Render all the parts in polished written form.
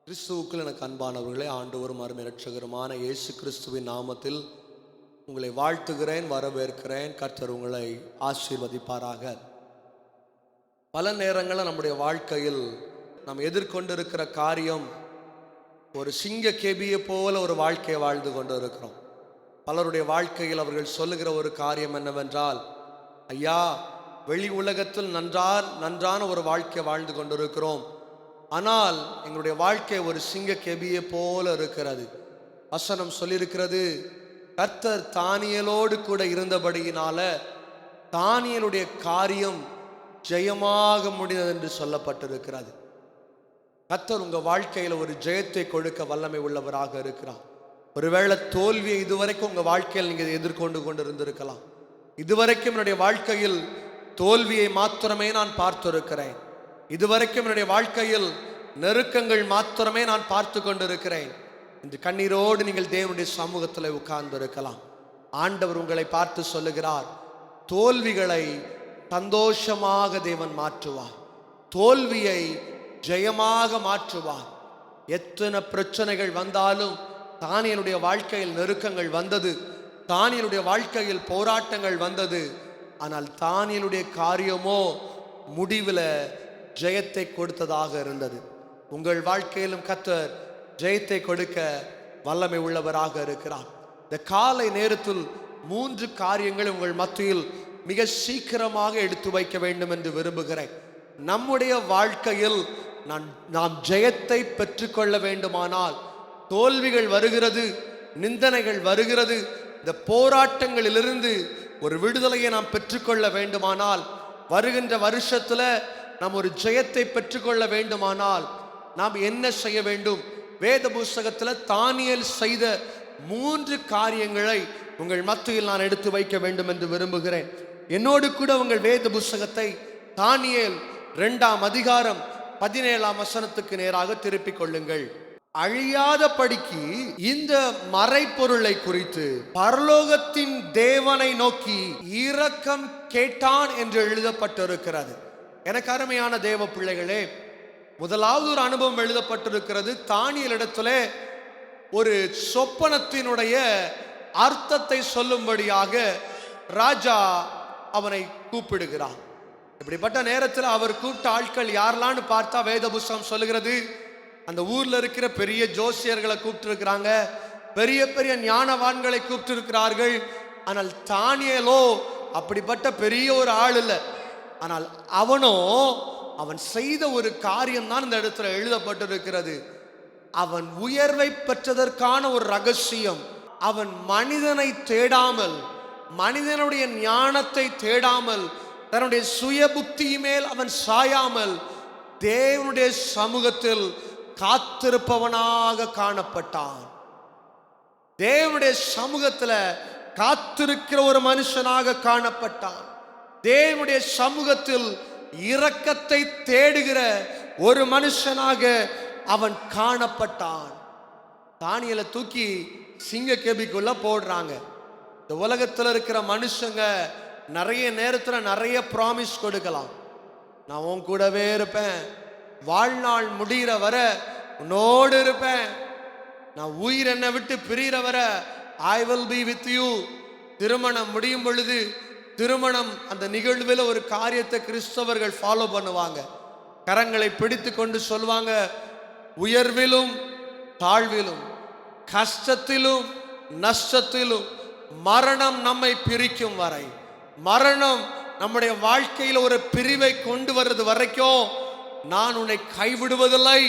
கிறிஸ்துவுக்குள் எனக்கு அன்பானவர்களே, ஆண்டவரும் அருமை இரட்சகருமான இயேசு கிறிஸ்துவின் நாமத்தில் உங்களை வாழ்த்துகிறேன், வரவேற்கிறேன். கர்த்தர் உங்களை ஆசீர்வதிப்பாராக. பல நேரங்களில் நம்முடைய வாழ்க்கையில் நாம் எதிர்கொண்டிருக்கிற காரியம் ஒரு சிங்க கேபியை போல ஒரு வாழ்க்கையை வாழ்ந்து கொண்டு இருக்கிறோம். பலருடைய வாழ்க்கையில் அவர்கள் சொல்லுகிற ஒரு காரியம் என்னவென்றால், ஐயா, வெளி உலகத்தில் நன்றான ஒரு வாழ்க்கையை வாழ்ந்து கொண்டிருக்கிறோம், ஆனால் எங்களுடைய வாழ்க்கை ஒரு சிங்க கெபியை போல இருக்கிறது. வசனம் சொல்லியிருக்கிறது, கர்த்தர் தானியேலோடு கூட இருந்தபடியினால தானியேலுடைய காரியம் ஜெயமாக முடிந்தது என்று சொல்லப்பட்டிருக்கிறது. கர்த்தர் உங்க வாழ்க்கையில ஒரு ஜெயத்தை கொடுக்க வல்லமை உள்ளவராக இருக்கிறார். ஒருவேளை தோல்வியை இதுவரைக்கும் உங்க வாழ்க்கையில் நீங்க எதிர்கொண்டு கொண்டிருந்திருக்கலாம். இதுவரைக்கும் என்னுடைய வாழ்க்கையில் தோல்வியை மாத்திரமே நான் பார்த்திருக்கிறேன், இதுவரைக்கும் என்னுடைய வாழ்க்கையில் நெருக்கங்கள் மாத்திரமே நான் பார்த்து கொண்டிருக்கிறேன் என்று கண்ணீரோடு நீங்கள் தேவனுடைய சமூகத்தில் உட்கார்ந்து இருக்கலாம். ஆண்டவர் உங்களை பார்த்து சொல்லுகிறார், தோல்விகளை சந்தோஷமாக தேவன் மாற்றுவார், தோல்வியை ஜெயமாக மாற்றுவார். எத்தனை பிரச்சனைகள் வந்தாலும் தானியேலுடைய வாழ்க்கையில் நெருக்கங்கள் வந்தது, தானியேலுடைய வாழ்க்கையில் போராட்டங்கள் வந்தது, ஆனால் தானியேலுடைய காரியமோ முடிவில் ஜெயத்தை கொடுத்ததாக இருந்தது. உங்கள் வாழ்க்கையிலும் கர்த்தர் ஜெயத்தை கொடுக்க வல்லமை உள்ளவராக இருக்கிறார். இந்த காலை நேரத்தில் 3 காரியங்களை உங்கள் மத்தியில் மிக சீக்கிரமாக எடுத்து வைக்க வேண்டும் என்று விரும்புகிறேன். நம்முடைய வாழ்க்கையில் நாம் ஜெயத்தை பெற்றுக்கொள்ள வேண்டுமானால், தோல்விகள் வருகிறது, நிந்தனைகள் வருகிறது, இந்த போராட்டங்களிலிருந்து ஒரு விடுதலையை நாம் பெற்றுக்கொள்ள வேண்டுமானால், வருகின்ற வருஷத்துல நாம் ஒரு ஜெயத்தை பெற்றுக்கொள்ள வேண்டுமானால் நாம் என்ன செய்ய வேண்டும்? வேத புஸ்தகத்தில் தானியேல் செய்த 3 காரியங்களை உங்கள் மத்தியில் நான் எடுத்து வைக்க வேண்டும் என்று விரும்புகிறேன். என்னோடு கூட உங்கள் வேத புஸ்தகத்தை தானியேல் 2ஆம் அதிகாரம் 17ஆம் வசனத்துக்கு நேராக திருப்பிக் கொள்ளுங்கள். அழியாத படிக்கு இந்த மறைப்பொருளை குறித்து பரலோகத்தின் தேவனை நோக்கி இரக்கம் கேட்டான் என்று எழுதப்பட்டிருக்கிறது. எனக்கு அருமையான தேவ பிள்ளைகளே, முதலாவது ஒரு அனுபவம் எழுதப்பட்டிருக்கிறது. தானியேலிடத்துல ஒரு சொப்பனத்தினுடைய அர்த்தத்தை சொல்லும்படியாக ராஜா அவனை கூப்பிடுகிறான். இப்படிப்பட்ட நேரத்தில் அவர் கூப்பிட்ட ஆட்கள் யாரெல்லாம்னு பார்த்தா வேத புஸ்தகம் சொல்லுகிறது, அந்த ஊர்ல இருக்கிற பெரிய ஜோசியர்களை கூப்பிட்டு இருக்கிறாங்க, பெரிய பெரிய ஞானவான்களை கூப்பிட்டு இருக்கிறார்கள். ஆனால் தானியேலோ அப்படிப்பட்ட பெரிய ஒரு ஆள் இல்லை. ஆனால் அவன் செய்த ஒரு காரியம் தான் இந்த இடத்துல எழுதப்பட்டிருக்கிறது. அவன் உயர்வை பெற்றதற்கான ஒரு ரகசியம், அவன் மனிதனை தேடாமல், மனிதனுடைய ஞானத்தை தேடாமல், தன்னுடைய சுய புத்தி மேல் அவன் சாயாமல் தேவனுடைய சமூகத்தில் காத்திருப்பவனாக காணப்பட்டான். தேவனுடைய சமூகத்தில் காத்திருக்கிற ஒரு மனுஷனாக காணப்பட்டான். தேவனுடைய சமூகத்தில் இரக்கத்தை தேடுகிற ஒரு மனுஷனாக அவன் காணப்பட்டான். தானியேலை தூக்கி சிங்க கேபிக்குள்ள போடுறாங்க. இந்த உலகத்தில் இருக்கிற மனுஷங்க நிறைய நேரத்தில் நிறைய ப்ராமிஸ் கொடுக்கலாம். நான் உன் கூடவே இருப்பேன், வாழ்நாள் முடிகிற வர உன்னோடு இருப்பேன், நான் உயிர் என்னை விட்டு பிரிகிற வர I will be with you. திருமணம் முடியும் பொழுது, திருமணம் அந்த நிகழ்வில் ஒரு காரியத்தை கிறிஸ்தவர்கள் ஃபாலோ பண்ணுவாங்க. கரங்களை பிடித்து கொண்டு சொல்வாங்க, உயர்விலும் தாழ்விலும், கஷ்டத்திலும் நஷ்டத்திலும், மரணம் நம்மை பிரிக்கும் வரை, மரணம் நம்முடைய வாழ்க்கையில் ஒரு பிரிவை கொண்டு வர்றது வரைக்கும் நான் உன்னை கைவிடுவதில்லை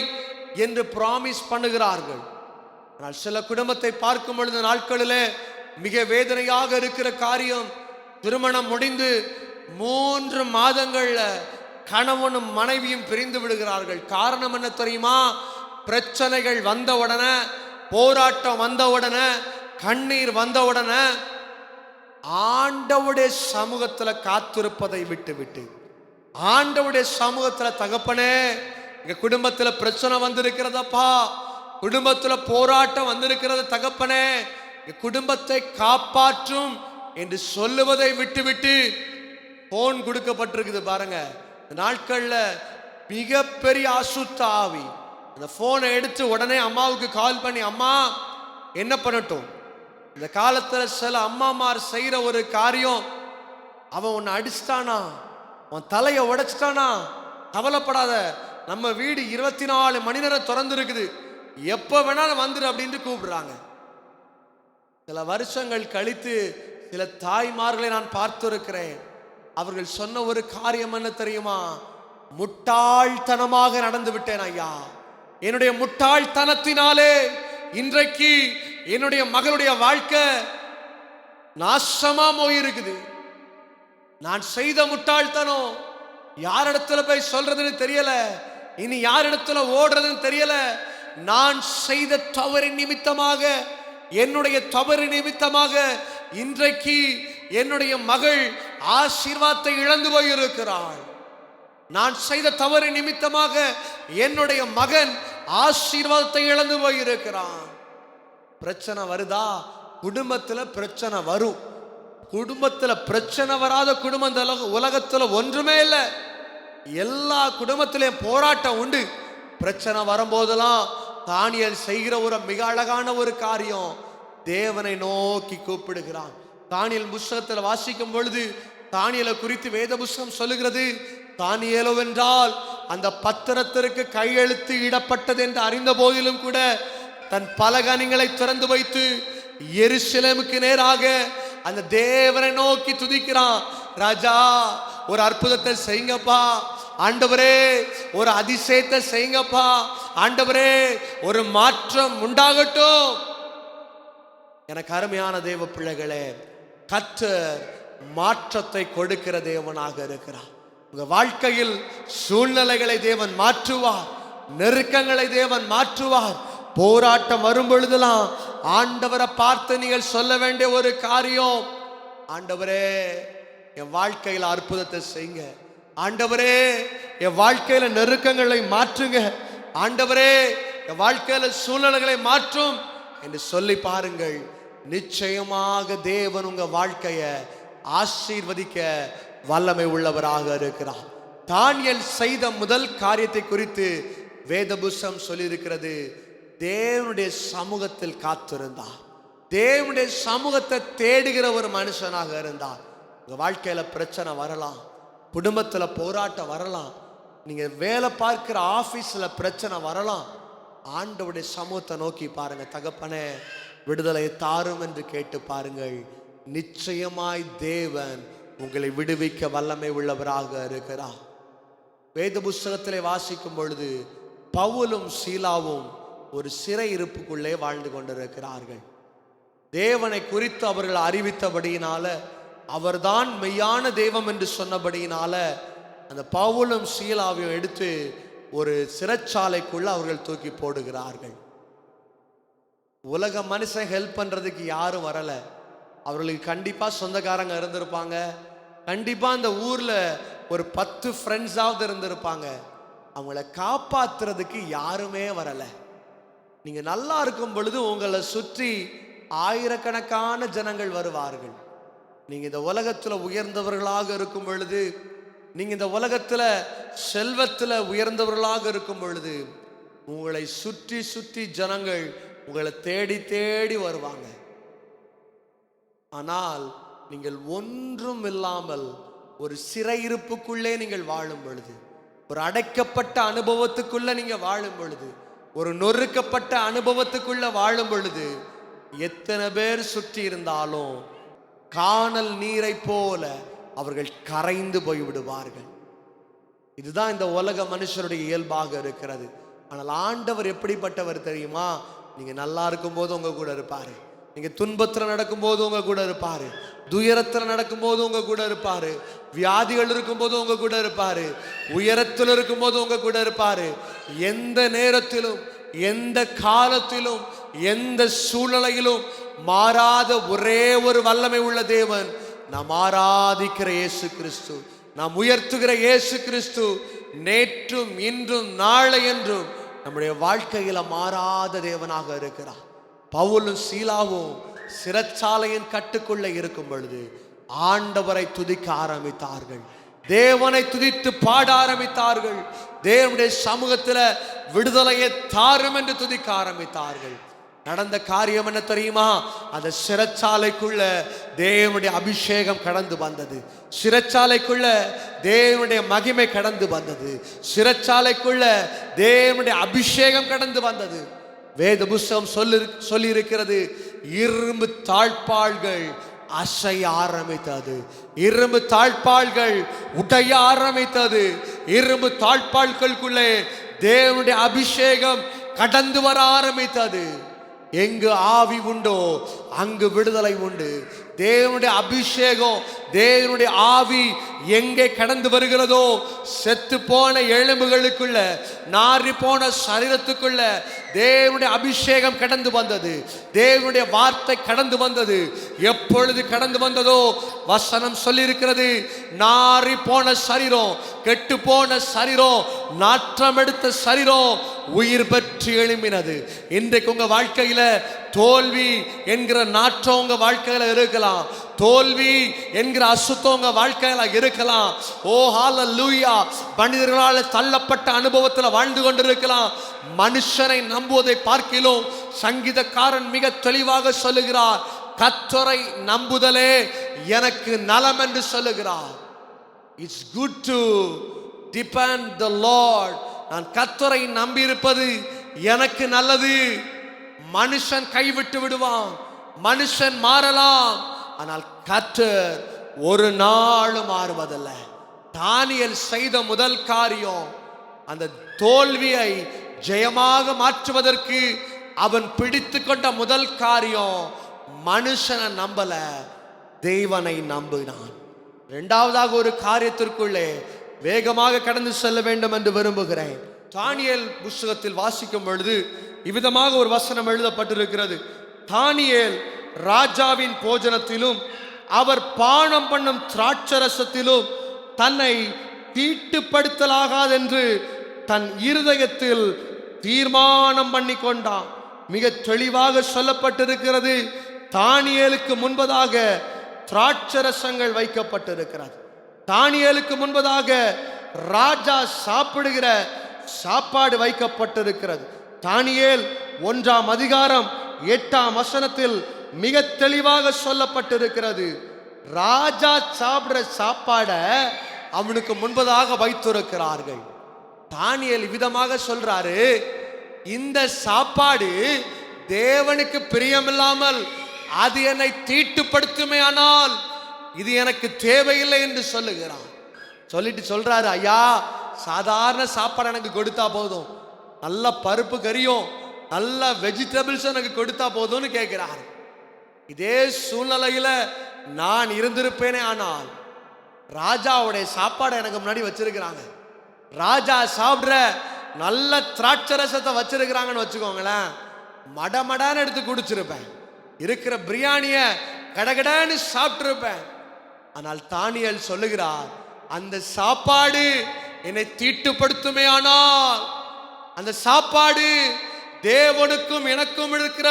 என்று ப்ராமிஸ் பண்ணுகிறார்கள். ஆனால் சில குடும்பத்தை பார்க்கும் பொழுது நாட்களிலே மிக வேதனையாக இருக்கிற காரியம், திருமணம் முடிந்து 3 மாதங்கள்ல கணவனும் மனைவியும் பிரிந்து விடுகிறார்கள். காரணம் என்ன தெரியுமா? பிரச்சனைகள் வந்த உடனே, போராட்டம் வந்த உடனே, கண்ணீர் வந்த உடனே ஆண்டவருடைய சமூகத்துல காத்திருப்பதை விட்டு ஆண்டவருடைய சமூகத்துல, தகப்பனே எங்க குடும்பத்துல பிரச்சனை வந்திருக்கிறதப்பா, குடும்பத்துல போராட்டம் வந்திருக்கிறது தகப்பனே, எங்க குடும்பத்தை காப்பாற்றும் என்று சொல்லுவதை விட்டு போன் கொடுக்கப்பட்டிருக்குது பாருங்க. நாட்கள்ல மிகப்பெரிய அசுத்த ஆவி, அந்த போனை எடுத்து உடனே அம்மாவுக்கு கால் பண்ணி, அம்மா என்ன பண்ணட்டும்? இந்த காலத்துல சில அம்மாமார் செய்யற ஒரு காரியம், அவன் உன்னை அடிச்சிட்டானா, உன் தலையை உடைச்சிட்டானா, கவலைப்படாத, நம்ம வீடு 24 மணி நேரம் திறந்து இருக்குது, எப்ப வேணாலும் வந்துரு அப்படின்னு கூப்பிடுறாங்க. சில வருஷங்கள் கழித்து சில தாய்மார்களை நான் பார்த்திருக்கிறேன். அவர்கள் சொன்ன ஒரு காரியம் என்ன தெரியுமா? முட்டாள்தனமாக நடந்து விட்டேன் ஐயா, என்னுடைய முட்டாள்தனத்தினாலே இன்றைக்கு என்னுடைய மகளுடைய வாழ்க்கை நாசமா போயிருக்குது. நான் செய்த முட்டாள்தனம் யாரிடத்துல போய் சொல்றதுன்னு தெரியல, இனி யாரிடத்துல ஓடுறதுன்னு தெரியல. நான் செய்த தவறின் நிமித்தமாக, என்னுடைய தவறு நிமித்தமாக இன்றைக்கு என்னுடைய மகள் ஆசீர்வாதத்தை இழந்து போயிருக்கிறாள். நான் செய்த தவறு நிமித்தமாக என்னுடைய மகன் ஆசீர்வாதத்தை இழந்து போயிருக்கிறான். பிரச்சனை வருதா? குடும்பத்துல பிரச்சனை வரும். குடும்பத்துல பிரச்சனை வராத குடும்பம் இந்த உலகத்துல ஒன்றுமே இல்லை. எல்லா குடும்பத்திலையும் போராட்டம் உண்டு. பிரச்சனை வரும்போதெல்லாம் தானியேல் செய்கிற ஒரு மிக அழகான ஒரு காரியம், தேவனை நோக்கி கூப்பிடுகிறான். தானியேல் புஸ்தகத்தில் வாசிக்கும் பொழுது தானியேலை குறித்து வேத புஸ்தகம் சொல்லுகிறது, தானியேலோ என்றால் அந்த பத்திரத்திற்கு கையெழுத்து இடப்பட்டது என்று அறிந்த போதிலும் கூட தன் பலகணிகளை திறந்து வைத்து எருசலேமுக்கு நேராக அந்த தேவனை நோக்கி துதிக்கிறான். ராஜா, ஒரு அற்புதத்தை செய்யுங்கப்பா ஆண்டவரே, ஒரு அதிசயத்தை செய்யுங்கப்பா ஆண்டவரே, ஒரு மாற்றம் உண்டாகட்டும். எனக்கு அருமையான தேவ பிள்ளைகளே, கர்த்தர் மாற்றத்தை கொடுக்கிற தேவனாக இருக்கிறார். உங்க வாழ்க்கையில் சூழ்நிலைகளை தேவன் மாற்றுவார், நெருக்கங்களை தேவன் மாற்றுவார். போராட்டம் வரும் பொழுதெல்லாம் ஆண்டவரை பார்த்து நீங்கள் சொல்ல வேண்டிய ஒரு காரியம், ஆண்டவரே என் வாழ்க்கையில் அற்புதத்தை செய்யுங்க, ஆண்டவரே என் வாழ்க்கையில நெருக்கங்களை மாற்றுங்க, ஆண்டவரே என் வாழ்க்கையில சூழ்நிலைகளை மாற்றும் என்று சொல்லி பாருங்கள். நிச்சயமாக தேவன் உங்க வாழ்க்கையை ஆசீர்வதிக்க வல்லமை உள்ளவராக இருக்கிறார். தானியேல் செய்த முதல் காரியத்தை குறித்து வேத புஸ்தகம் சொல்லி இருக்கிறது, தேவனுடைய சமூகத்தில் காத்திருந்தார், தேவனுடைய சமூகத்தை தேடுகிற ஒரு மனுஷனாக இருந்தார். உங்க வாழ்க்கையில பிரச்சனை வரலாம், குடும்பத்துல போராட்டம் வரலாம், நீங்க வேலை பார்க்கிற ஆபீஸ்ல பிரச்சனை வரலாம். ஆண்டவருடைய சமூகத்தை நோக்கி பாருங்க, தகப்பனே விடுதலை தாரும் என்று கேட்டு பாருங்கள். நிச்சயமாய் தேவன் உங்களை விடுவிக்க வல்லமை உள்ளவராக இருக்கிறார். வேத புஸ்தகத்திலே வாசிக்கும் பொழுது பவுலும் சீலாவும் ஒரு சிறை இருப்புக்குள்ளே வாழ்ந்து கொண்டிருக்கிறார்கள். தேவனை குறித்து அவர்கள் அறிவித்தபடியினால, அவர்தான் மெய்யான தெய்வம் என்று சொன்னபடியினால அந்த பவுலும் சீலாவையும் எடுத்து ஒரு சிறைச்சாலைக்குள்ள அவர்கள் தூக்கி போடுகிறார்கள். உலக மனுஷன் ஹெல்ப் பண்றதுக்கு யாரும் வரல. அவர்களுக்கு கண்டிப்பா சொந்தக்காரங்க இருந்திருப்பாங்க, கண்டிப்பா அந்த ஊர்ல ஒரு 10 ஃப்ரெண்ட்ஸாவது இருந்திருப்பாங்க. அவங்கள காப்பாத்துறதுக்கு யாருமே வரல. நீங்க நல்லா இருக்கும் பொழுது உங்களை சுற்றி ஆயிரக்கணக்கான ஜனங்கள் வருவார்கள். நீங்க இந்த உலகத்துல உயர்ந்தவர்களாக இருக்கும் பொழுது, நீங்க இந்த உலகத்துல செல்வத்துல உயர்ந்தவர்களாக இருக்கும் பொழுது, உங்களை சுற்றி சுற்றி ஜனங்கள் உங்களை தேடி தேடி வருவாங்க. ஆனால் நீங்கள் ஒன்றும் இல்லாமல் ஒரு சிறையிருப்புக்குள்ளே நீங்கள் வாழும் பொழுது, ஒரு அடைக்கப்பட்ட அனுபவத்துக்குள்ள நீங்க வாழும் பொழுது, ஒரு நொறுக்கப்பட்ட அனுபவத்துக்குள்ள வாழும் பொழுது, எத்தனை பேர் சுற்றி இருந்தாலும் காணல் நீரை போல அவர்கள் கரைந்து போய்விடுவார்கள். இதுதான் இந்த உலக மனுஷருடைய இயல்பாக இருக்கிறது. ஆனால் ஆண்டவர் எப்படிப்பட்டவர் தெரியுமா? நீங்க நல்லா இருக்கும் போது உங்க கூட இருப்பாரு, நீங்க துன்பத்துல நடக்கும் போது உங்க கூட இருப்பாரு, துயரத்துல நடக்கும் போது உங்க கூட இருப்பாரு, வியாதிகள் இருக்கும் போது உங்க கூட இருப்பாரு, உயரத்தில் இருக்கும் போது உங்க கூட இருப்பாரு. எந்த நேரத்திலும், எந்த காலத்திலும், எந்த சூழ்நிலையிலும் மாறாத ஒரே ஒரு வல்லமை உள்ள தேவன் நாம் ஆராதிக்கிற இயேசு கிறிஸ்து, நாம் உயர்த்துகிற இயேசு கிறிஸ்து நேற்றும் இன்றும் நாளை என்றும் நம்முடைய வாழ்க்கையில மாறாத தேவனாக இருக்கிறார். பவுலும் சீலாவும் சிறைச்சாலையின் கட்டுக்குள்ள இருக்கும் பொழுது ஆண்டவரை துதிக்க ஆரம்பித்தார்கள். தேவனை துதித்து பாட ஆரம்பித்தார்கள். தேவனுடைய சமூகத்தில் விடுதலையை தாரும் என்று துதிக்க ஆரம்பித்தார்கள். நடந்த காரியம் என்ன தெரியுமா? அந்த சிறைச்சாலைக்குள்ள தேவனுடைய அபிஷேகம் கடந்து வந்தது. சிறைச்சாலைக்குள்ள தேவனுடைய மகிமை கடந்து வந்தது. சிறைச்சாலைக்குள்ள தேவனுடைய அபிஷேகம் கடந்து வந்தது. வேத புஸ்தகம் சொல்லி இருக்கிறது, இரும்பு தாழ்பாள்கள் அசைய ஆரம்பித்தது. இரும்பு தாழ்பாள்கள் உடைய ஆரம்பித்தது. இரும்பு தாழ்பாள்களுக்குள்ளே தேவனுடைய அபிஷேகம் கடந்து வர ஆரம்பித்தது. எங்கு ஆவி உண்டோ அங்கு விடுதலை உண்டு. தேவனுடைய அபிஷேகம், தேவனுடைய ஆவி எங்கே கடந்து வருகிறதோ, செத்து போன எலும்புகளுக்குள்ள, நாரி போன சரீரத்துக்குள்ள தேவனுடைய அபிஷேகம் கடந்து வந்தது. தேவனுடைய வார்த்தை கடந்து வந்தது. எப்பொழுது கடந்து வந்ததோ வசனம் சொல்லியிருக்கிறது, நாரி போன சரீரம், கெட்டு போன சரீரம், நாற்றம் எடுத்த சரீரம் உயிர் பெற்று எழும்பினது. இன்றைக்கு உங்க வாழ்க்கையில தோல்வி என்கிற நாற்றம் உங்க வாழ்க்கையில இருக்கலாம். தோல்வி என்கிற அசுத்தம் உங்க வாழ்க்கையில இருக்கலாம். ஓ ஹல்லேலூயா. மனிதர்களால் தள்ளப்பட்ட அனுபவத்தில் வாழ்ந்து கொண்டிருக்கலாம். மனுஷனை நம்புவதை பார்க்கிலும் சங்கீதக்காரன் மிக தெளிவாக சொல்லுகிறார், கர்த்தரை நம்புதலே எனக்கு நலம் என்று சொல்லுகிறார். It's good to depend the Lord. நான் கர்த்தரை நம்பி இருப்பது எனக்கு நல்லது. மனுஷன் கைவிட்டு விடுவான், மனுஷன் மாறலாம், ஆனால் கர்த்தர் ஒரு நாளும் மாறுவதில்ல. தானியேல் செய்த முதல் காரியம், அந்த தோல்வியை ஜெயமாக மாற்றுவதற்கு அவன் பிடித்து கொண்ட முதல் காரியம், மனுஷனை நம்பல, தேவனை நம்பினான். இரண்டாவதாக ஒரு காரியத்திற்குள்ளே வேகமாக கடந்து செல்ல வேண்டும் என்று விரும்புகிறேன். தானியேல் புஸ்தகத்தில் வாசிக்கும் பொழுது இவ்விதமாக ஒரு வசனம் எழுதப்பட்டிருக்கிறது, தானியேல் ராஜாவின் போஜனத்திலும் அவர் பானம் பண்ணும் திராட்சரசத்திலும் தன்னை தீட்டுப்படுத்தலாகாதென்று தன் இருதயத்தில் தீர்மானம் பண்ணி கொண்டான். மிக தெளிவாக சொல்லப்பட்டிருக்கிறது, தானியேலுக்கு முன்பதாக திராட்சரசங்கள் வைக்கப்பட்டிருக்கிறது. தானியேலுக்கு முன்பதாக ராஜா சாப்பிடுகிற சாப்பாடு வைக்கப்பட்டிருக்கிறது. தானியேல் 1ஆம் அதிகாரம் 8ஆம் வசனத்தில் மிக தெளிவாக சொல்லப்பட்டிருக்கிறது, ராஜா சாப்பிடுற சாப்பாட அவனுக்கு முன்பதாக வைத்திருக்கிறார்கள். தானியேல் விதமாக சொல்றாரு, இந்த சாப்பாடு தேவனுக்கு பிரியமில்லாமல் அது என்னை தீட்டுப்படுத்துமே, ஆனால் இது எனக்கு தேவையில்லை என்று சொல்லுகிறான். சொல்லிட்டு சொல்றாரு, ஐயா சாதாரண சாப்பாடு எனக்கு கொடுத்தா போதும், நல்ல பருப்பு கறியும் நல்ல வெஜிடபிள்ஸ் எனக்கு கொடுத்தா போதும்னு கேட்கிறார். இதே சூழ்நிலையில நான் இருந்திருப்பேனே, ஆனால் ராஜாவுடைய சாப்பாடை எனக்கு முன்னாடி வச்சிருக்கிறாங்க, ராஜா சாப்பிடுற நல்ல திராட்சரசத்தை வச்சிருக்கிறாங்கன்னு வச்சுக்கோங்களேன், மடமடான்னு எடுத்து குடிச்சிருப்பேன், இருக்கிற பிரியாணிய கடகடான்னு சாப்பிட்டு இருப்பேன். ஆனால் தானியேல் சொல்லுகிறார், அந்த சாப்பாடு என்னை தீட்டுப்படுத்துமே, ஆனால் அந்த சாப்பாடு தேவனுக்கும் எனக்கும் இருக்கிற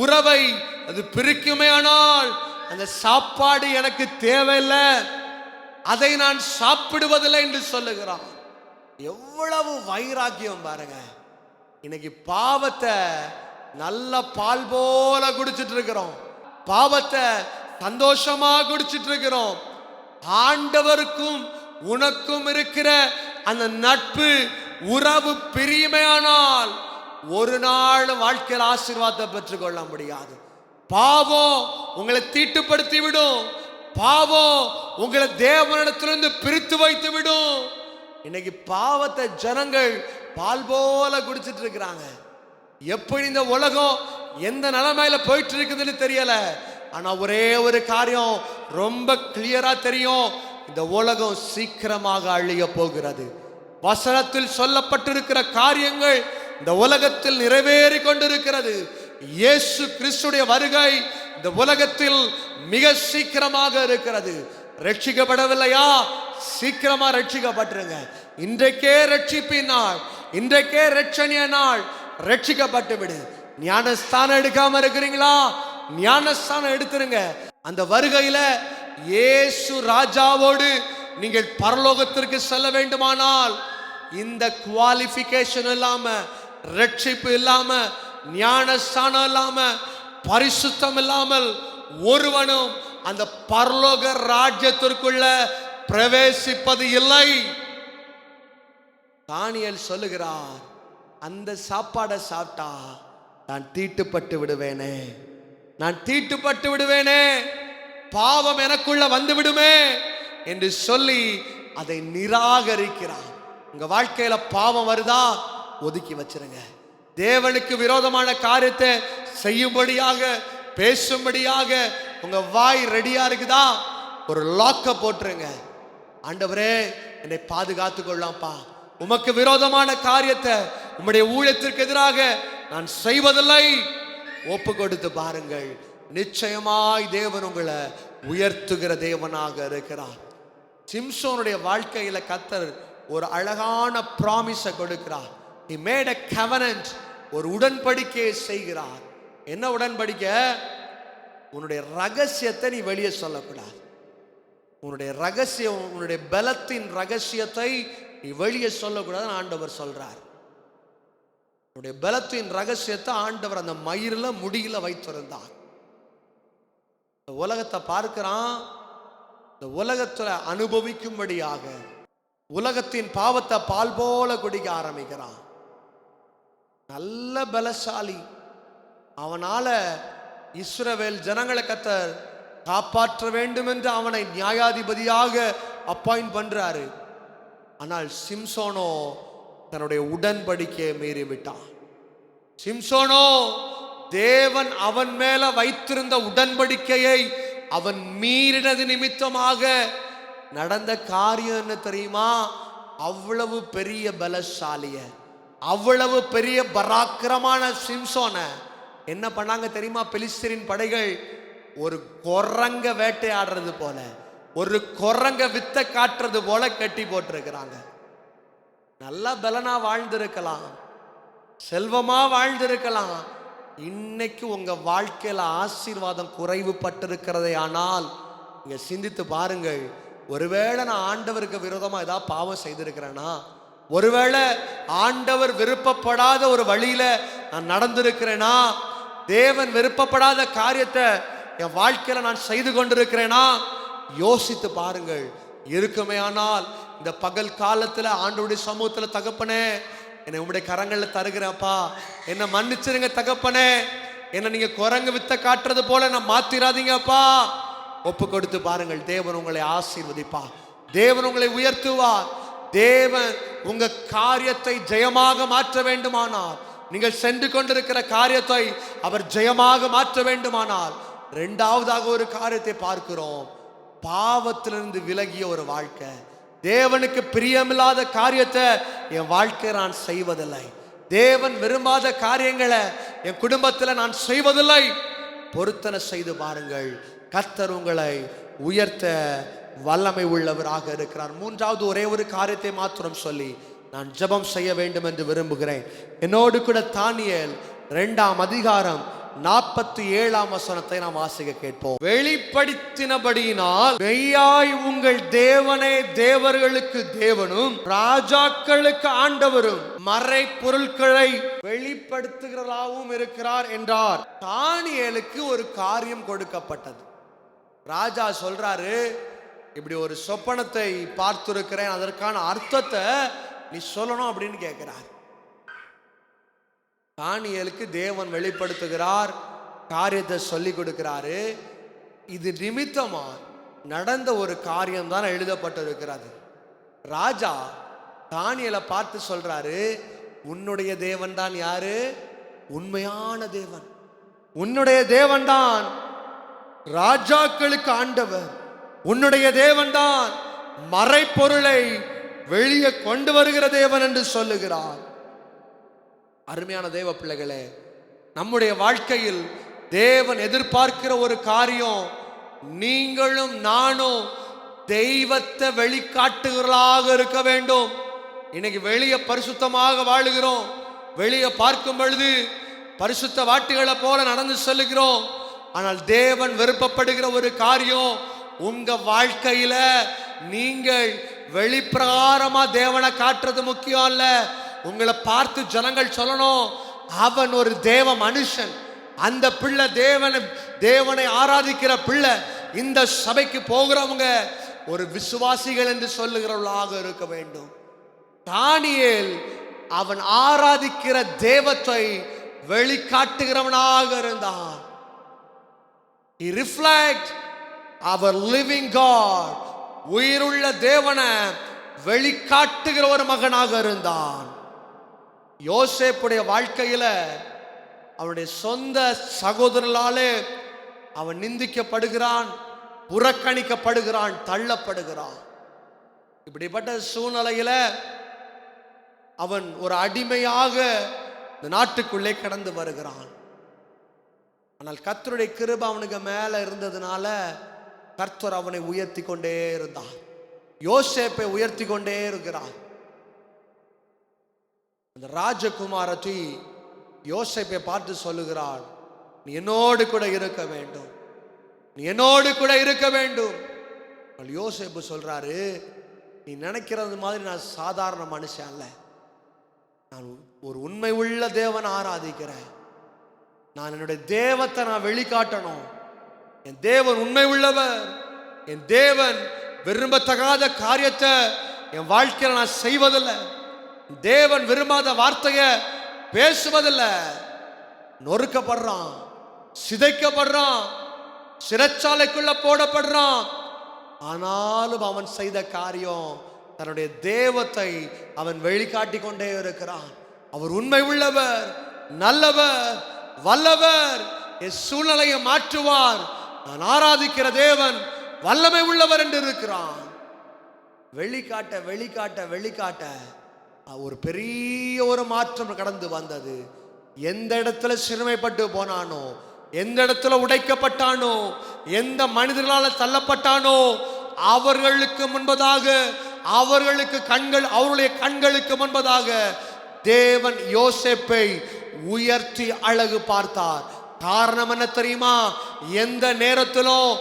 உறவை அது பிரிக்குமே, ஆனால் அந்த சாப்பாடு எனக்கு தேவையில்லை, அதை நான் சாப்பிடுவதில்லை என்று சொல்லுகிறான். எவ்வளவு வைராக்கியம் பாருங்க. இன்னைக்கு பாவத்தை நல்ல பால் போல குடிச்சிட்டு இருக்கிறோம், பாவத்தை சந்தோஷமா குடிச்சிட்டு இருக்கிறோம். ஆண்டவருக்கும் உனக்கும் இருக்கிற அந்த நட்பு உறவு பிரியுமையானால் ஒரு நாள் வாழ்க்கையில் ஆசீர்வாதத்தை பெற்றுக்கொள்ள முடியாது. பாவம் உங்களை தீட்டுப்படுத்தி விடும், பாவம் உங்களை தேவனிடத்திலிருந்து பிரித்து வைத்து விடும். இன்னைக்கு பாவத்தை ஜனங்கள் பால் போல குடிச்சிட்டு இருக்கிறாங்க. எப்படி இந்த உலகம் எந்த நிலைமையில போயிட்டு இருக்குதுன்னு தெரியல, ஆனா ஒரே ஒரு காரியம் ரொம்ப கிளியரா தெரியும், இந்த உலகம் சீக்கிரமாக அழிய போகிறது. வசனத்தில் சொல்லப்பட்டிருக்கிற காரியங்கள் இந்த உலகத்தில் நிறைவேறி கொண்டிருக்கிறது. இயேசு கிறிஸ்துடைய வருகை இந்த உலகத்தில் மிக சீக்கிரமாக இருக்கிறது. ரட்சிக்கப்படவில்லையா? சீக்கிரமா ரட்சிக்கப்பட்டுருங்க. இன்றைக்கே ரட்சிப்பின் நாள், இன்றைக்கே ரட்சணிய நாள். ரட்சிக்கப்பட்டு விடு. ஞானஸ்தானம் எடுக்காம இருக்கிறீங்களா? ஞானஸ்தானம் எடுத்துருங்க. அந்த வருகையில இயேசு ராஜாவோடு நீங்கள் பரலோகத்திற்கு செல்ல வேண்டுமானால் இந்த குவாலிஃபிகேஷன் இல்லாம, ரட்சிப்பு இல்லாம, ஞானஸ்தானம் இல்லாம, பரிசுத்தம் இல்லாமல் ஒருவனும் அந்த பரலோக ராஜ்யத்திற்குள்ள பிரவேசிப்பது இல்லை. தானியேல் சொல்லுகிறார், அந்த சாப்பாடை சாப்பிட்டா நான் தீட்டுப்பட்டு விடுவேனே, நான் தீட்டுப்பட்டு விடுவேனே, பாவம் எனக்குள்ள வந்து விடுமே என்று சொல்லி அதை நிராகரிக்கிறார். உங்க வாழ்க்கையில பாவம் வருதா, ஒதுக்கி வச்சிருங்க. தேவனுக்கு விரோதமான காரியத்தை செய்யும்படியாக, பேசும்படியாக உங்க வாய் ரெடியா இருக்குதா, ஒரு லாக்க போட்டுருங்க. ஆண்டவரே என்னை பாதுகாத்து கொள்ளாம்ப்பா, உமக்கு விரோதமான காரியத்தை உம்முடைய ஊழியத்திற்கு எதிராக நான் செய்வதில்லை. ஒப்பு கொடுத்து பாருங்கள், நிச்சயமாய் தேவன் உங்களை உயர்த்துகிற தேவனாக இருக்கிறார். சிம்சோனுடைய வாழ்க்கையில கர்த்தர் ஒரு அழகான ப்ராமிஸை கொடுக்கிறார். He made a covenant, ஒரு உடன்படிக்கையை செய்கிறார். என்ன உடன்படிக்கை? உன்னுடைய ரகசியத்தை நீ வெளியே சொல்லக்கூடாது. உன்னுடைய ரகசியம், உன்னுடைய பலத்தின் ரகசியத்தை நீ வெளியே சொல்லக்கூடாது. ஆண்டவர் சொல்றார், உன்னுடைய பலத்தின் ரகசியத்தை ஆண்டவர் அந்த மயிரில முடியில வைத்திருந்தார். இந்த உலகத்தை பார்க்கிறான், இந்த உலகத்துல அனுபவிக்கும்படியாக உலகத்தின் பாவத்தை பால் போல குடிக்க ஆரம்பிக்கிறான். நல்ல பலசாலி, அவனால இஸ்ரவேல் ஜனங்களை கர்த்தர் காப்பாற்ற வேண்டும் என்று அவனை நியாயாதிபதியாக அப்பாயிண்ட் பண்றாரு. ஆனால் சிம்சோனோ தன்னுடைய உடன்படிக்கையை மீறி விட்டான். சிம்சோனோ தேவன் அவன் மேல வைத்திருந்த உடன்படிக்கையை அவன் மீறினது நிமித்தமாக நடந்த காரியம் என்ன தெரியுமா? அவ்வளவு பெரிய பலசாலிய, அவ்வளவு பெரிய பராக்கிரமான சிம்சோன என்ன பண்ணாங்க தெரியுமா? பெலிஸ்தரின் படைகள் ஒரு குரங்க வேட்டையாடுறது போல, ஒரு குரங்க வித்த காட்டுறது போல கட்டி போட்டிருக்கிறாங்க. நல்லா பலனா வாழ்ந்திருக்கலாம், செல்வமா வாழ்ந்திருக்கலாம். இன்னைக்கு உங்க வாழ்க்கையில ஆசீர்வாதம் குறைவுபட்டிருக்கிறதே ஆனால் நீங்க சிந்தித்து பாருங்கள். ஒருவேளை நான் ஆண்டவருக்கு விரோதமா ஏதாவது பாவம் செய்திருக்கிறேனா, ஒருவேளை ஆண்டவர் விருப்பப்படாத ஒரு வழியில நான் நடந்திருக்கிறேனா, தேவன் விருப்பப்படாத காரியத்தை என் வாழ்க்கையில நான் செய்து கொண்டிருக்கிறேனா, யோசித்து பாருங்கள். இருக்குமே ஆனால் இந்த பகல் காலத்துல ஆண்டவருடைய சமூகத்துல, தகப்பனே என்னை உங்களுடைய கரங்கள்ல தருகிறப்பா, என்னை மன்னிச்சிருங்க தகப்பனே, என்ன நீங்க குரங்கு வித்த காட்டுறது போல நான் மாத்திராதீங்கப்பா. ஒப்பு கொடுத்து பாருங்கள், தேவன் உங்களை ஆசீர்வதிப்பார், தேவன் உங்களை உயர்த்துவார். தேவன் உங்க காரியத்தை ஜெயமாக மாற்ற வேண்டுமானால், நீங்கள் சென்று கொண்டிருக்கிற காரியத்தை அவர் ஜெயமாக மாற்ற வேண்டுமானால், இரண்டாவதாக ஒரு காரியத்தை பார்க்கிறோம். பாவத்திலிருந்து விலகிய ஒரு வாழ்க்கை. தேவனுக்கு பிரியமில்லாத காரியத்தை என் வாழ்க்கை நான் செய்வதில்லை, தேவன் விரும்பாத காரியங்களை என் குடும்பத்தில் நான் செய்வதில்லை. பொருத்தனை செய்து பாருங்கள், கர்த்தர் உங்களை உயர்த்த வல்லமை உள்ளவராக இருக்கிறார். மூன்றாவது ஒரே ஒரு காரியத்தை மாத்திரம் சொல்லி நான் ஜெபம் செய்ய வேண்டும் என்று விரும்புகிறேன். என்னோடு கூட தானியேல் 2ஆம் அதிகாரம் 47ஆம் வசனத்தை நாம் வாசிக்க கேட்போம். வெளிப்படுத்தினபடியினால் மெய்யாய் உங்கள் தேவனே தேவர்களுக்கு தேவனும் ராஜாக்களுக்கு ஆண்டவரும் மறை பொருட்களை வெளிப்படுத்துகிறதாகவும் இருக்கிறார் என்றார். தானியேலுக்கு ஒரு காரியம் கொடுக்கப்பட்டது. ராஜா சொல்றாரு, இப்படி ஒரு சொப்பனத்தை பார்த்திருக்கிறேன், அதற்கான அர்த்தத்தை நீ சொல்லணும் அப்படின்னு கேட்கிறார். தானியேலுக்கு தேவன் வெளிப்படுத்துகிறார், காரியத்தை சொல்லி கொடுக்கிறாரு. இது நிமித்தமா நடந்த ஒரு காரியம் தான் எழுதப்பட்டிருக்கிறது. ராஜா தானியேலை பார்த்து சொல்றாரு, உன்னுடைய தேவன் தான் யாரு? உண்மையான தேவன். உன்னுடைய தேவன் தான் ராஜாக்களுக்கு ஆண்டவர். உன்னுடைய தேவன் தான் மறைப்பொருளை வெளியே கொண்டு வருகிற தேவன் என்று சொல்லுகிறார். அருமையான தேவ பிள்ளைகளே, நம்முடைய வாழ்க்கையில் தேவன் எதிர்பார்க்கிற ஒரு காரியம், நீங்களும் நானும் தெய்வத்தை வெளிக்காட்டுகளாக இருக்க வேண்டும். இன்னைக்கு வெளியே பரிசுத்தமாக வாழுகிறோம், வெளியே பார்க்கும் பொழுது பரிசுத்த வாட்டிகளை போல நடந்து செல்லுகிறோம். ஆனால் தேவன் விருப்பப்படுகிற ஒரு காரியம், உங்க வாழ்க்கையில நீங்கள் வெளிப்பிரகாரமா தேவனை காட்டுறது முக்கியம் இல்ல. உங்களை பார்த்து ஜனங்கள் சொல்லணும், அவன் ஒரு தேவ மனுஷன், அந்த பிள்ளை தேவனை ஆராதிக்கிற பிள்ளை, இந்த சபைக்கு போகிறவங்க ஒரு விசுவாசிகள் என்று சொல்லுகிறவர்களாக இருக்க வேண்டும். தானியேல் அவன் ஆராதிக்கிற தேவத்தை வெளிக்காட்டுகிறவனாக இருந்தான். He reflect our living God. உயிருள்ள தேவனை வெளிக்காட்டுகிற ஒரு மகனாக இருந்தான். யோசேப்புடைய வாழ்க்கையில அவனுடைய சொந்த சகோதரர்களாலே அவன் நிந்திக்கப்படுகிறான், புறக்கணிக்கப்படுகிறான், தள்ளப்படுகிறான். இப்படிப்பட்ட சூழ்நிலையில அவன் ஒரு அடிமையாக இந்த நாட்டுக்குள்ளே கடந்து வருகிறான். ஆனால் கர்த்தருடைய கிருபை அவனுக்கு மேல இருந்ததுனால கர்த்தர் அவனை உயர்த்தி கொண்டே இருந்தார். யோசேப்பை உயர்த்தி கொண்டே இருக்கிறார். அந்த ராஜகுமாரத்தி யோசேப்பை பார்த்து சொல்லுகிறாள், நீ என்னோடு கூட இருக்க வேண்டும், நீ என்னோடு கூட இருக்க வேண்டும். யோசேப்பு சொல்றாரு, நீ நினைக்கிறது மாதிரி நான் சாதாரண மனுஷன் அல்ல, நான் ஒரு உண்மை உள்ள தேவனை ஆராதிக்கிறேன், நான் என்னுடைய தேவத்தை நான் வெளிக்காட்டணும். என் தேவன் உண்மை உள்ளவர், என் தேவன் விரும்பத்தகாத காரியத்தை என் வாழ்க்கையில் நான் செய்வதில்லை, தேவன் விரும்பாத வார்த்தையை பேசுவதில்லை. நொறுக்கப்படுறான், சிதைக்கப்படுறான், சிறைச்சாலைக்குள்ள போடப்படுறான். ஆனாலும் அவன் செய்த காரியம், தன்னுடைய தேவத்தை அவன் வெளிக்காட்டி கொண்டே இருக்கிறான். அவர் உண்மை உள்ளவர், நல்லவர், வல்லவர், என் சூழ்நிலையை மாற்றுவார், நான் ஆராதிக்கிற தேவன் வல்லமை உள்ளவர் என்று இருக்கிறான். வெளிக்காட்ட வெளிக்காட்ட வெளிக்காட்ட ஒரு பெரிய ஒரு மாற்றம் கடந்து வந்தது. எந்த இடத்துல சிறுமைப்பட்டு போனானோ, எந்த இடத்துல உடைக்கப்பட்டானோ, எந்த மனிதர்களால் தள்ளப்பட்டானோ, அவர்களுக்கு முன்பதாக, அவருடைய கண்களுக்கு முன்பதாக தேவன் யோசேப்பை உயர்த்தி அழகு பார்த்தார். காரணம் என்ன தெரியுமா? எந்த நேரத்திலும்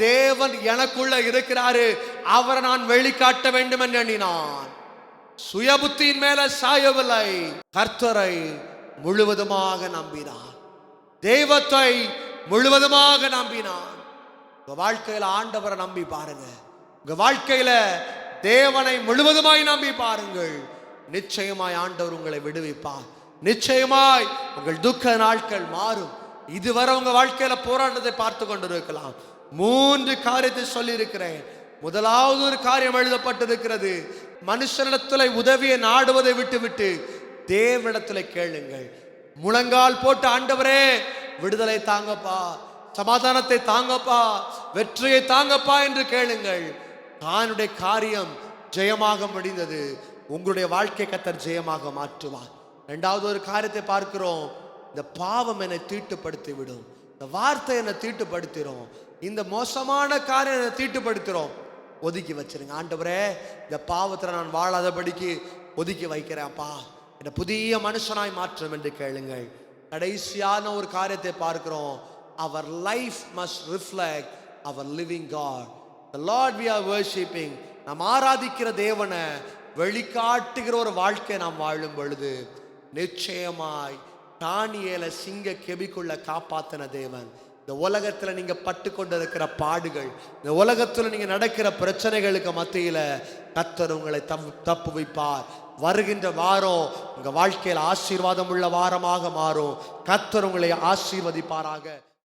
தேவன் எனக்குள்ள இருக்கிறாரு, அவரை நான் வெளிக்காட்ட வேண்டும் என்று எண்ணினான். சுய புத்தியின் மேல சாயவில்லை, கர்த்தரை முழுவதுமாக நம்பினான், தெய்வத்தை முழுவதுமாக நம்பினான். உங்க வாழ்க்கையில ஆண்டவரை நம்பி பாருங்க, உங்க வாழ்க்கையில தேவனை முழுவதுமாய் நம்பி பாருங்கள். நிச்சயமாய் ஆண்டவர் உங்களை விடுவிப்பார். நிச்சயமாய் உங்கள் துக்க நாட்கள் மாறும். இதுவரை உங்க வாழ்க்கையில போராட்டத்தை பார்த்து கொண்டிருக்கலாம். 3 காரியத்தை சொல்லி இருக்கிறேன். முதலாவது ஒரு காரியம் எழுதப்பட்டிருக்கிறது, மனுஷனிடத்தில் உதவியை நாடுவதை விட்டுவிட்டு தேவனிடத்தில் கேளுங்கள். முழங்கால் போட்டு, ஆண்டவரே விடுதலை தாங்கப்பா, சமாதானத்தை தாங்கப்பா, வெற்றியை தாங்கப்பா என்று கேளுங்கள். தானுடைய காரியம் ஜெயமாக முடிந்தது. உங்களுடைய வாழ்க்கை கர்த்தர் ஜெயமாக மாற்றுவார். 2வது ஒரு காரியத்தை பார்க்கிறோம், இந்த பாவம் என்னை தீட்டுப்படுத்தி விடும், இந்த வார்த்தை என்னை தீட்டுப்படுத்திடும், இந்த மோசமான காரியம் என்னை தீட்டுப்படுத்துறோம், ஒதுக்கி வச்சிருங்க. ஆண்டவரே இந்த பாவத்தில் நான் வாழாதபடிக்கு ஒதுக்கி வைக்கிறேன்ப்பா, என்னை புதிய மனுஷனாய் மாற்றும் என்று கேளுங்கள். கடைசியான ஒரு காரியத்தை பார்க்கிறோம், our life must reflect our living God, the Lord we are worshiping. நாம் ஆராதிக்கிற தேவனை வெளிக்காட்டுகிற ஒரு வாழ்க்கை நாம் வாழும் பொழுது நிச்சயமாய் தானியேலை சிங்க கெபிக்குள்ள காப்பாத்தின தேவன், இந்த உலகத்துல நீங்க பட்டு கொண்டிருக்கிற பாடுகள், இந்த உலகத்துல நீங்க நடக்கிற பிரச்சனைகளுக்கு மத்தியில கர்த்தர் உங்களை தப்புவிப்பார். வருகின்ற வாரம் உங்க வாழ்க்கையில் ஆசீர்வாதம் உள்ள வாரமாக மாறும். கர்த்தர் உங்களை ஆசீர்வதிப்பாராக.